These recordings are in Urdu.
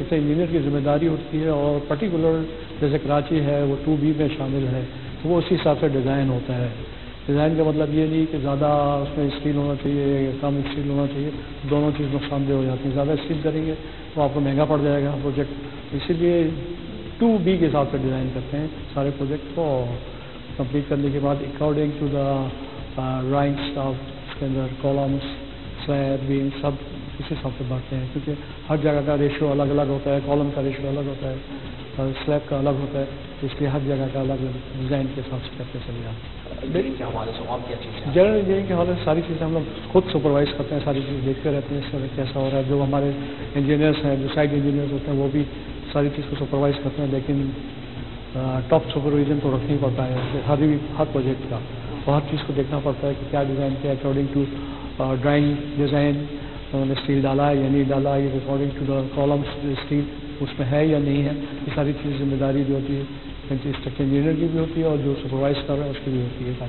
کسی انجینئر کی ذمہ داری ہوتی ہے، اور پرٹیکولر جیسے کراچی ہے وہ 2B میں شامل ہے، تو وہ اسی حساب سے ڈیزائن ہوتا ہے۔ ڈیزائن کا مطلب یہ نہیں کہ زیادہ اس میں اسٹیل ہونا چاہیے یا کم اسٹیل ہونا چاہیے، دونوں چیز نقصان دہ ہو جاتی ہیں۔ زیادہ اسٹیل کریں گے تو آپ کو مہنگا پڑ جائے گا پروجیکٹ، اسی لیے 2B کے حساب سے ڈیزائن کرتے ہیں سارے پروجیکٹ کو۔ کمپلیٹ کرنے کے بعد according to the drawings of اس کے اندر کالمس، سلیب، بیم سب اس حساب سے بانٹتے ہیں، کیونکہ ہر جگہ کا ریشو الگ الگ ہوتا ہے، کالم کا ریشو الگ ہوتا ہے اور سلیب کا الگ ہوتا ہے، تو اس لیے ہر جگہ کا الگ الگ ڈیزائن کے حساب سے کرتے چلے جاتے ہیں۔ انجینئرنگ کے حوالے سے اور کیا چیزیں؟ جنرل انجینئرنگ کے حوالے سے ساری چیزیں ہم لوگ خود سپروائز کرتے ہیں، ساری چیز دیکھتے رہتے ہیں اس میں کیسا ہو رہا ہے۔ جو ہمارے انجینئرس ہیں، جو سائٹ انجینئرس ہوتے ہیں، وہ بھی ساری چیز کو سپروائز کرتے ہیں، لیکن ٹاپ سپرویژن تو رکھنا ہی پڑتا ہے ہر پروجیکٹ کا، اور ہر چیز کو دیکھنا پڑتا ہے کہ کیا ڈیزائن کیا ہے اکارڈنگ ٹو ڈرائنگ ڈیزائن، انہوں نے اسٹیل ڈالا ہے یا نہیں ڈالا ہے، according to the columns still اس میں ہے یا نہیں ہے، یہ ساری چیز ذمہ داری جو ہوتی ہے اسٹرکچر انجینئر کی بھی ہوتی ہے اور جو سپروائز کر رہا ہے اس کی بھی ہوتی ہے۔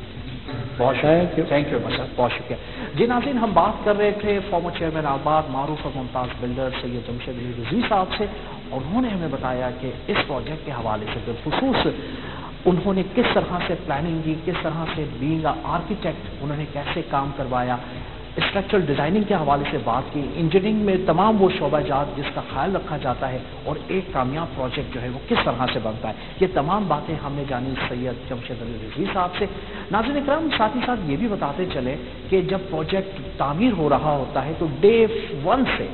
بہت شکریہ، تھینک یو سر، بہت شکریہ۔ جی ناظرین، ہم بات کر رہے تھے فارمر چیئرمین آباد معروف اور ممتاز بلڈر سید جمشید علی رضوی صاحب سے، اور انہوں نے ہمیں بتایا کہ اس پروجیکٹ کے حوالے سے بالخصوص انہوں نے کس طرح سے پلاننگ کی، کس طرح سے بینگ آرکیٹیکٹ انہوں نے کیسے کام کروایا، اسٹرکچرل ڈیزائننگ کے حوالے سے بات کی، انجینئرنگ میں تمام وہ شعبہ جات جس کا خیال رکھا جاتا ہے، اور ایک کامیاب پروجیکٹ جو ہے وہ کس طرح سے بنتا ہے، یہ تمام باتیں ہم نے جانی سید جمشید علی رضوی صاحب سے۔ ناظرین اکرام، ساتھ ہی ساتھ یہ بھی بتاتے چلے کہ جب پروجیکٹ تعمیر ہو رہا ہوتا ہے تو ڈے 1 سے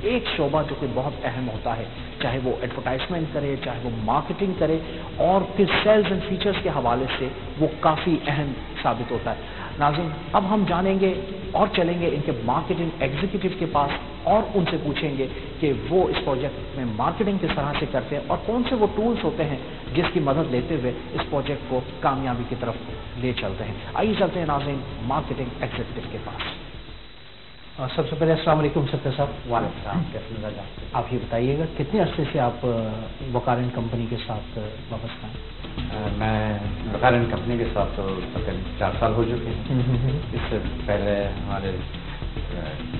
ایک شعبہ جو کہ بہت اہم ہوتا ہے، چاہے وہ ایڈورٹائزمنٹ کرے، چاہے وہ مارکیٹنگ کرے، اور پھر سیلز اینڈ فیچرز کے حوالے سے وہ کافی اہم ثابت ہوتا ہے۔ ناظرین، اب ہم جانیں گے اور چلیں گے ان کے مارکیٹنگ ایگزیکٹو کے پاس اور ان سے پوچھیں گے کہ وہ اس پروجیکٹ میں مارکیٹنگ کس طرح سے کرتے ہیں اور کون سے وہ ٹولز ہوتے ہیں جس کی مدد لیتے ہوئے اس پروجیکٹ کو کامیابی کی طرف لے چلتے ہیں۔ آئیے چلتے ہیں ناظرین مارکیٹنگ ایگزیکٹو کے پاس۔ سب سے پہلے السلام علیکم ستیہ صاحب۔ وعلیکم السلام، کیسے مزاج آپ یہ بتائیے گا کتنے عرصے سے آپ وقارن کمپنی کے ساتھ وابستہ ہیں؟ میں وقارن کمپنی کے ساتھ تو تقریباً 4 سال ہو چکے ہیں۔ اس سے پہلے ہمارے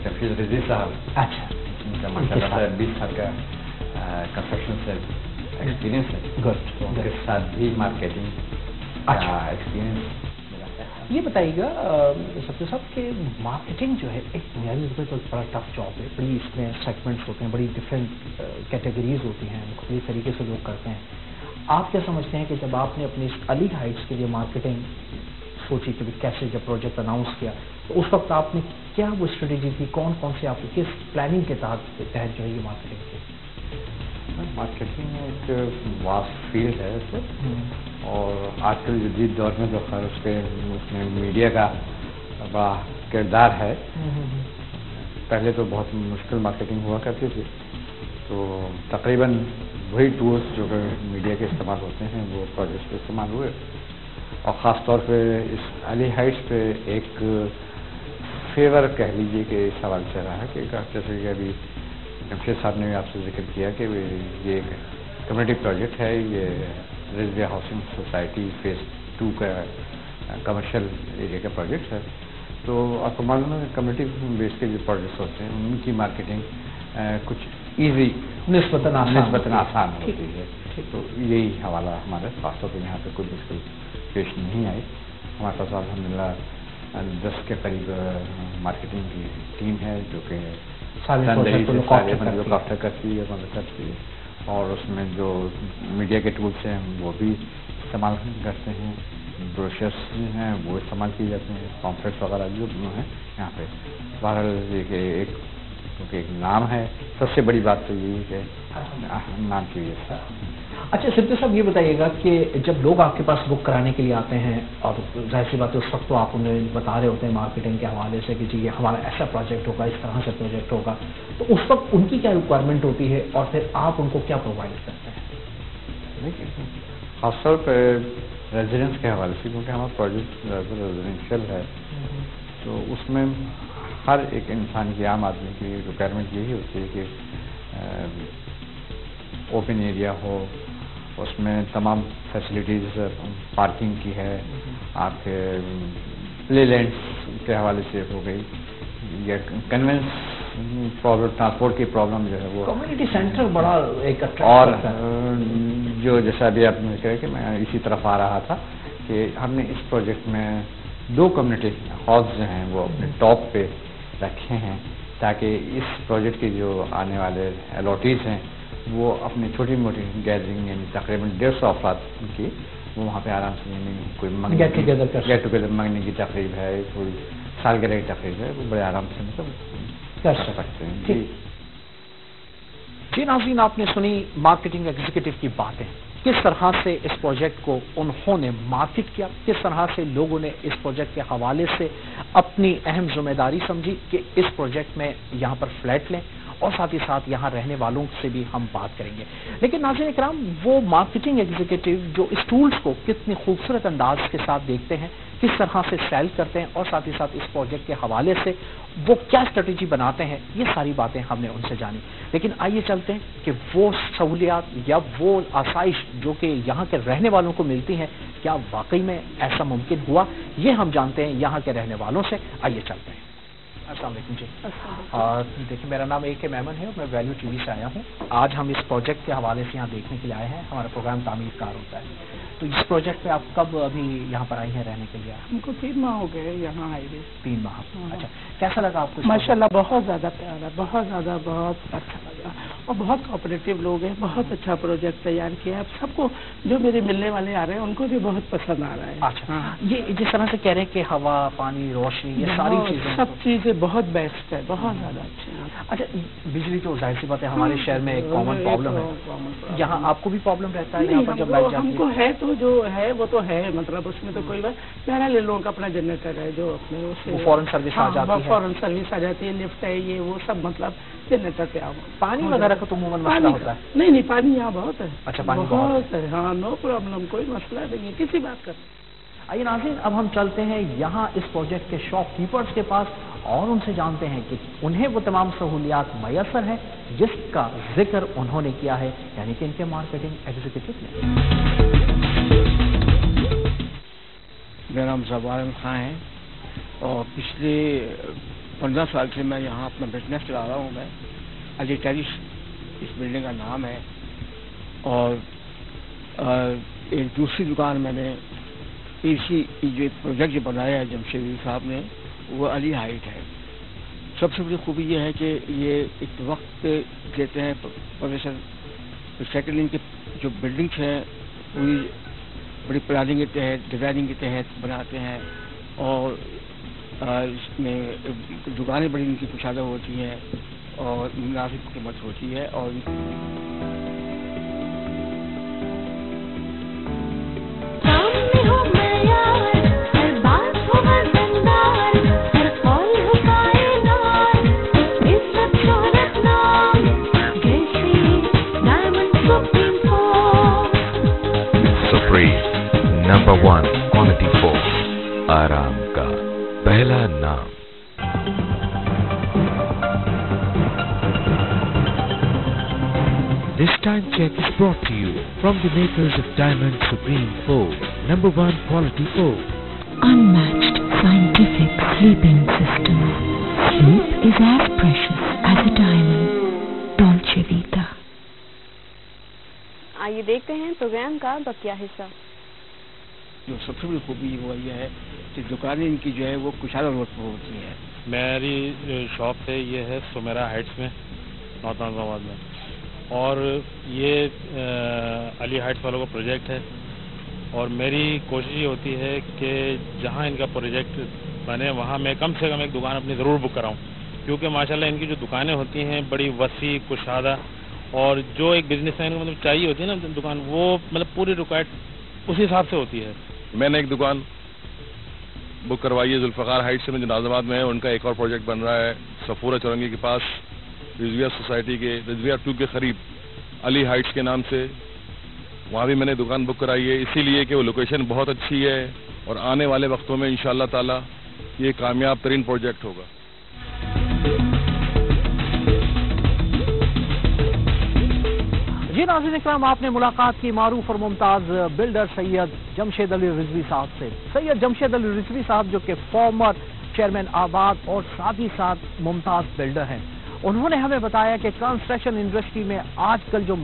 جمشید رضوی صاحب، اچھا، ان کا ماشاء اللہ 20 سال کا کنسٹرکشن سے ایکسپیرینس ہے، گڈ، ان کے ساتھ بھی مارکیٹنگ کا ایکسپیرینس۔ یہ بتائیے گا ستیہ صاحب کہ مارکیٹنگ جو ہے ایک بنیادی طور پہ بڑا ٹف جاب ہے، بڑی اس میں سیگمنٹس ہوتے ہیں، بڑی ڈفرینٹ کیٹیگریز ہوتی ہیں، مختلف طریقے سے لوگ کرتے ہیں۔ آپ کیا سمجھتے ہیں کہ جب آپ نے اپنی علی ہائٹس کے لیے مارکیٹنگ سوچی کہ کیسے جب پروجیکٹ اناؤنس کیا تو اس وقت آپ نے کیا وہ اسٹریٹجی تھی، کون کون سے آپ کس پلاننگ کے تحت جو ہے یہ مارکیٹنگ کی؟ مارکیٹنگ ایک واسٹ فیلڈ ہے اس سے، اور آج کل جدید دور میں تو خیر اس میں میڈیا کا بڑا کردار ہے۔ پہلے تو بہت مشکل مارکیٹنگ ہوا کرتی تھی، تو تقریباً وہی ٹولس جو کہ میڈیا کے استعمال ہوتے ہیں وہ پروجیکٹس پہ استعمال ہوئے، اور خاص طور پہ اس علی ہائٹس پہ ایک فیور کہہ لیجیے کہ اس حوالے سے رہا ہے کہ جیسے کہ ابھی جمشید صاحب نے بھی آپ سے ذکر کیا کہ یہ ایک کمیونٹی پروجیکٹ ہے، یہ ریزوے ہاؤسنگ سوسائٹی فیز 2 کا کمرشل ایریا کا پروجیکٹ ہے۔ تو آپ کو معلوم ہے کہ کمیونٹی بیس کے جو پروجیکٹس ہوتے ہیں ان کی مارکیٹنگ کچھ ایزی، نسبتاً آسان ہوتی ہے۔ تو یہی حوالہ ہمارے خاص طور پہ یہاں پہ کوئی مشکل پیش نہیں آئی۔ ہمارے پاس الحمدللہ 10 کے قریب مارکیٹنگ کی ٹیم ہے جو کہ کرتی ہے، اور اس میں جو میڈیا کے ٹولس ہیں وہ بھی استعمال کرتے ہیں، بروشرس ہیں وہ استعمال کیے جاتے ہیں، پامفلیٹس وغیرہ جو ہیں یہاں پہ۔ بہرحال یہ کہ کیونکہ ایک نام ہے، سب سے بڑی بات تو یہی ہے کہ نام کی وجہ سے۔ اچھا ستیہ صاحب، یہ بتائیے گا کہ جب لوگ آپ کے پاس بک کرانے کے لیے آتے ہیں، اور ظاہر سی بات ہے اس وقت تو آپ انہیں بتا رہے ہوتے ہیں مارکیٹنگ کے حوالے سے کہ جی یہ ہمارا ایسا پروجیکٹ ہوگا، اس طرح سے پروجیکٹ ہوگا، تو اس وقت ان کی کیا ریکوائرمنٹ ہوتی ہے اور پھر آپ ان کو کیا پرووائڈ کرتے ہیں؟ خاص طور پہ ریزیڈنس کے حوالے سے، کیونکہ ہمارا پروجیکٹ ریزیڈینشیل ہے، تو اس میں ہر ایک انسان کی، عام آدمی کی ریکوائرمنٹ یہی ہوتی ہے کہ اوپن ایریا ہو، اس میں تمام فیسلٹیز پارکنگ کی ہے، آپ کے پلے لینڈس کے حوالے سے ہو گئی، یا کنوینس ٹرانسپورٹ کی پرابلم جو ہے وہ کمیونٹی سینٹر بڑا ایک اور جو جیسا ابھی آپ نے کہا کہ میں اسی طرف آ رہا تھا کہ ہم نے اس پروجیکٹ میں 2 کمیونٹی ہالز جو ہیں وہ اپنے ٹاپ پہ رکھے ہیں تاکہ اس پروجیکٹ کے جو آنے والے الاٹیز ہیں وہ اپنی چھوٹی موٹی گیدرنگ یعنی تقریباً 150 افراد کی وہ وہاں پہ آرام سے یعنی کوئی گیٹ ٹوگیدر منگنے کی تقریب ہے، کوئی سالگرہ کی تقریب ہے، وہ بڑے آرام سے مطلب کر سکتے ہیں. جی ناظرین، آپ نے سنی مارکیٹنگ ایگزیکٹو کی باتیں، کس طرح سے اس پروجیکٹ کو انہوں نے مارکیٹ کیا، کس طرح سے لوگوں نے اس پروجیکٹ کے حوالے سے اپنی اہم ذمہ داری سمجھی کہ اس پروجیکٹ میں یہاں پر فلیٹ لیں، اور ساتھ ہی ساتھ یہاں رہنے والوں سے بھی ہم بات کریں گے. لیکن ناظرین اکرام، وہ مارکیٹنگ ایگزیکٹو جو اس ٹولز کو کتنی خوبصورت انداز کے ساتھ دیکھتے ہیں، کس طرح سے سیل کرتے ہیں، اور ساتھ ہی ساتھ اس پروجیکٹ کے حوالے سے وہ کیا اسٹریٹجی بناتے ہیں، یہ ساری باتیں ہم نے ان سے جانی. لیکن آئیے چلتے ہیں کہ وہ سہولیات یا وہ آسائش جو کہ یہاں کے رہنے والوں کو ملتی ہیں، کیا واقعی میں ایسا ممکن ہوا، یہ ہم جانتے ہیں یہاں کے رہنے والوں سے. آئیے چلتے ہیں. السلام علیکم جی. دیکھیں، میرا نام AK میمن ہے اور میں ویلیو TV سے آیا ہوں. آج ہم اس پروجیکٹ کے حوالے سے یہاں دیکھنے کے لیے آئے ہیں. ہمارا پروگرام تعمیر کار ہوتا ہے. تو اس پروجیکٹ پہ آپ کب ابھی یہاں پر آئی ہیں رہنے کے لیے؟ ہم کو 3 ماہ ہو گئے یہاں آئے ہوئے. 3 ماہ. اچھا، کیسا لگا آپ کو؟ ماشاءاللہ بہت زیادہ پیارا، بہت زیادہ، بہت اچھا لگا، اور بہت کوآپریٹو لوگ ہیں. بہت اچھا پروجیکٹ تیار کیا ہے. سب کو جو میرے ملنے والے آ رہے ہیں ان کو بھی بہت پسند آ رہا ہے. اچھا، یہ جس طرح سے کہہ رہے ہیں کہ ہوا، پانی، روشنی، یہ ساری چیزیں، سب چیزیں بہت بیسٹ ہے، بہت زیادہ اچھی ہے. اچھا، بجلی تو ظاہر سی بات ہے ہمارے شہر میں ایک کامن پرابلم ہے. یہاں آپ کو بھی پرابلم رہتا ہے یہاں پر جب لائٹ جاتی ہے؟ ہم کو ہے تو جو ہے وہ تو ہے، مطلب اس میں تو کوئی بات. میرا لے لوگوں کا اپنا جنریٹر ہے جو اپنے فوراً سروس آ جاتی ہے. فوراً سروس آ جاتی ہے. لفٹ ہے، یہ وہ سب مطلب جنریٹر پہ آؤ. پانی وغیرہ کا تو عموماً مسئلہ ہوتا ہے؟ نہیں، پانی یہاں بہت ہے. اچھا، پانی بہت ہے. ہاں، نو پرابلم، کوئی مسئلہ نہیں ہے کسی بات کا. آئیے ناظرین، اب ہم چلتے ہیں یہاں اس پروجیکٹ کے شاپ کیپرز کے پاس اور ان سے جانتے ہیں کہ انہیں وہ تمام سہولیات میسر ہیں جس کا ذکر انہوں نے کیا ہے، یعنی کہ ان کے مارکیٹنگ ایگزیکٹو نے. میرا نام زبار خان ہے اور پچھلے 15 سال سے میں یہاں اپنا بزنس چلا رہا ہوں. میں علی ٹیرس اس بلڈنگ کا نام ہے، اور ایک دوسری دکان میں نے اسی جو پروجیکٹ جو بنایا ہے جمشید صاحب نے، وہ علی ہائٹ ہے. سب سے بڑی خوبی یہ ہے کہ یہ ایک وقت دیتے ہیں پروفیسر. سیکنڈ ان کے جو بلڈنگس ہیں پوری بڑی پلاننگ کے تحت، ڈیزائننگ کے تحت بناتے ہیں، اور اس میں دکانیں بڑی ان کی کشادہ ہوتی ہیں اور مناسب قیمت ہوتی ہے. اور نمبر 1 کوالٹی فورس، آرام کا پہلا نام. This time check is brought to you from the makers of Diamond Supreme 4, number 1 quality 4. Unmatched scientific sleeping system. Sleep is as precious as a diamond. Dolce Vita. آئیے دیکھتے ہیں پروگرام کا بقیہ حصہ. جو سب سے بڑی خوبی وہ یہ ہے کہ دکانیں ان کی جو ہے وہ کشادہ روڈ پر ہوتی ہیں. میری شاپ ہے یہ ہے سمیرا ہائٹس میں، نارتھ نظام آباد میں، اور یہ علی ہائٹس والوں کا پروجیکٹ ہے. اور میری کوشش یہ ہوتی ہے کہ جہاں ان کا پروجیکٹ بنے وہاں میں کم سے کم ایک دکان اپنی ضرور بک کراؤں، کیونکہ ماشاءاللہ ان کی جو دکانیں ہوتی ہیں بڑی وسیع، کشادہ، اور جو ایک بزنس مین کو مطلب چاہیے ہوتی ہے نا دکان، وہ مطلب پوری ریکوائرڈ اسی حساب سے ہوتی ہے. میں نے ایک دکان بک کروائی ہے ذوالفقار ہائٹ سے، میں جو نازم آباد میں ہے. ان کا ایک اور پروجیکٹ بن رہا ہے صفورہ چورنگی کے پاس، رضویہ سوسائٹی کے رضویہ 2 کے قریب، علی ہائٹس کے نام سے. وہاں بھی میں نے دکان بک کرائی ہے، اسی لیے کہ وہ لوکیشن بہت اچھی ہے اور آنے والے وقتوں میں انشاءاللہ تعالی یہ کامیاب ترین پروجیکٹ ہوگا. جی ناظرین اکرام، آپ نے ملاقات کی معروف اور ممتاز بلڈر سید جمشید علی رضوی صاحب سے. سید جمشید علی رضوی صاحب جو کہ فارمر چیئرمین آباد اور ساتھ ہی ساتھ ممتاز بلڈر ہیں. انہوں نے ہمیں بتایا کہ کنسٹرکشن انڈسٹری میں آج کل جو